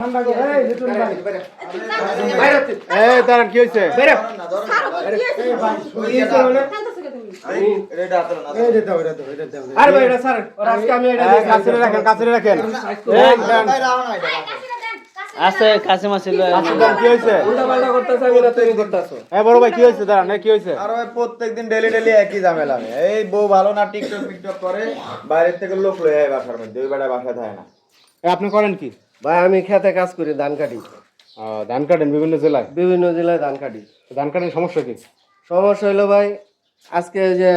আছে কাসিম আছে কি হইছে উল্টাপাল্টা করতেছ আমি না তুমি করতেছো বড় ভাই কি হইছে দাঁড়ান কি হইছে আর ভাই প্রত্যেকদিন ডেলি একই ঝামেলা এই বউ ভালো না টিকটক করে বাইরে থেকে লোক লয়ে আয় বাসার মধ্যে ওই বেটা বাসা থাকে না। আপনি করেন কি? ভাই আমি খেতে কাজ করি, ধান কাটি। ধান কাটেন বিভিন্ন জেলায়? বিভিন্ন জেলায় ধান কাটি। ধান কাটেন সমস্যা কি? সমস্যা হইলো ভাই, আজকে এই যে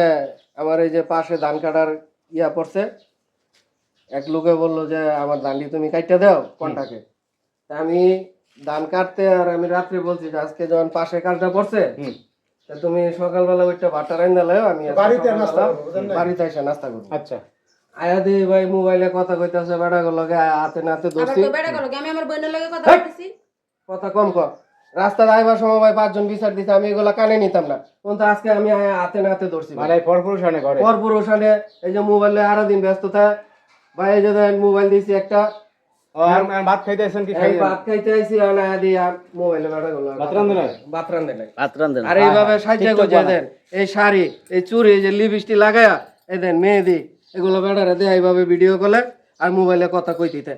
আমার এই যে পাশে ধান কাটার ইয়া পড়ছে, এক লোকে বললো যে আমার ধানটি তুমি কাটতে দাও কোনটাকে। তা আমি ধান কাটতে আর আমি রাত্রে বলছি যে আজকে যখন পাশে কাজটা পড়ছে তা তুমি সকালবেলা ওইটা ভাতটা রান্না লাও, আমি বাড়িতে এসে নাস্তা করবো। আচ্ছা আয়া দি ভাই মোবাইলে কথা কইতাছে, বেড়া গুলো হাতে নাতে ধরছি। কথা কম কর, রাস্তায় আইবার সময় ভাই 5 জন বিচার দিছে, আমি এগুলা কানে নিতাম না, কিন্তু আজকে আমি হাতে নাতে ধরছি। মানে পরপুরুষানে করে পরপুরুষানে এই যে মোবাইলে আরো দিন ব্যস্ততা ভাই, এই যে মোবাইল দিছি একটা। ভাত খাইতে আছেন কি? ভাত খাইতে আইছি না দিয়া মোবাইলে বেড়া গুলো ভাত রান্ধে নাই। আর এইভাবে সাজ্জা গুজা দেন, এই শাড়ি এই চুড়ি এই যে লিপস্টিক লাগায়া এই দেন মেহেদি এগুলো বেড়ারে দেয় এইভাবে ভিডিও কলে আর মোবাইলে কথা কইতে।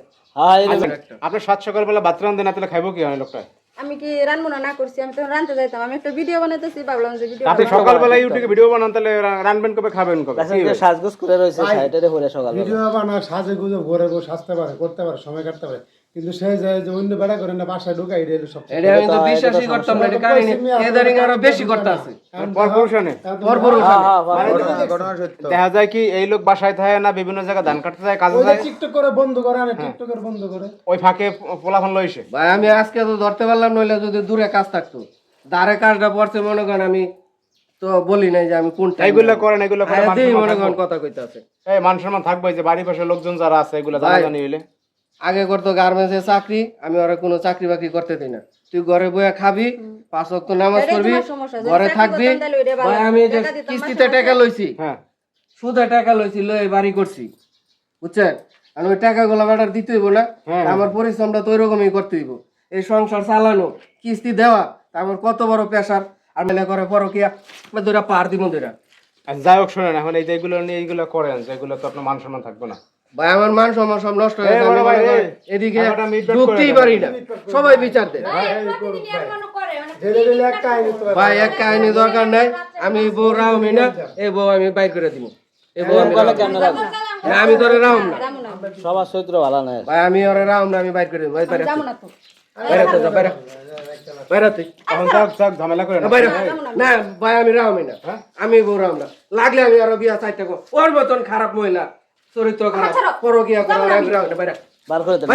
আপনি 7 সকালবেলা ভাত রান্ধেন না, তাহলে খাইবো কি হয় লোকটা? আমি কি রান্না না করছি, আমি তো রান্তে যাইতাম, আমি একটা ভিডিও বানাইতেছি, ভাবলাম যে ভিডিও আপনি সকালবেলা ইউটিউবে ভিডিও বানান, তাহলে রান্নবেন কবে, খাবেন কবে? সাজগোজ করে রয়েছে সাইডে পড়ে সকাল ভিডিও বানা সাজে গুজে ঘরে বসে আসতে পারে, করতে পারে, সময় কাটতে পারে, কিন্তু সে যায় যে অন্য বেড়া করে না বাসায় ঢুকাই এটা হলো সবচেয়ে। এটা আমি তো বিশ্বাসই করতাম না, এটা কাহিনী এদারিং আরো বেশি করতে আছে। পরপুরুষানে ঘটনা সত্য। দেখা যায় কি এই লোক বাসায় থাকে না, বিভিন্ন জায়গায় ধান কাটতে যায়, কাজে যায়, টিকটক করে বন্ধ করে আনে, টিকটকের বন্ধ করে ওই ফাঁকে পোলাফান লইছে। ভাই আমি আজকে তো ধরতে পারলাম, নইলে যদি দূরে কাজ থাকতো দাঁড়ে কাজটা পড়ছে মনে করেন, আমি তো বলি নাই যে আমি কোনটা এইগুলা করেন, এগুলা করে মনে করেন কথা কইতে আছে। এই মান সম্মান থাকবে যে বাড়ির পাশে লোকজন যারা আছে এগুলা জানাজানি হইলে। আগে করতো গার্মেন্টসে চাকরি, আমি ওরা কোনো চাকরি বাকরি করতে দিই না। তুই ঘরে বইয়া খাবি, 5 ওয়াক্ত নামাজ পড়বি, ঘরে থাকবি। ভাই আমি যে কিস্তিতে টাকা লইছি, হ্যাঁ সুদে টাকা লইছি, লই বাড়ি করছি, বুঝছেন? আর ওই টাকাগুলো বেটার দিতে হইব না, আমার পরিশ্রমটা তো ওইরকমই করতে হইব। এই সংসার চালানো, কিস্তি দেওয়া, আমার কত বড় পেশার। আর মেলে করে পরকিয়া দুইটা পার দিব দুইটা। যাই হোক শোনেন, এখন এই যে এগুলো নিয়ে এইগুলো করেন, যেগুলো তো আপনার মান সম্মান থাকবে না। ভাই আমার মান সম্মান সব নষ্ট হয়ে যায়, এদিকে ঢুকতেই পারি না, সবাই বিচার দেয়। ভাই এক কাহিনী দরকার নাই, আমি বউ রাউমি না, এই বউ আমি বাইর করে দিব। এই বউ আমি তোরে রাউম না, সবার চরিত্র ভালো না ভাই আমি ওরে রাউম না, আমি বাইর করে দিব। ভাই বাইরে ঝামেলা করে না ভাই, আমি রাউমি না, আমি বউ রাউম না, লাগলে আমি আরো বিয়া 4টা করব। ওর মতন খারাপ মহিলা, চরিত্র খারাপ, পরকিয়া করে, বার করে দেন।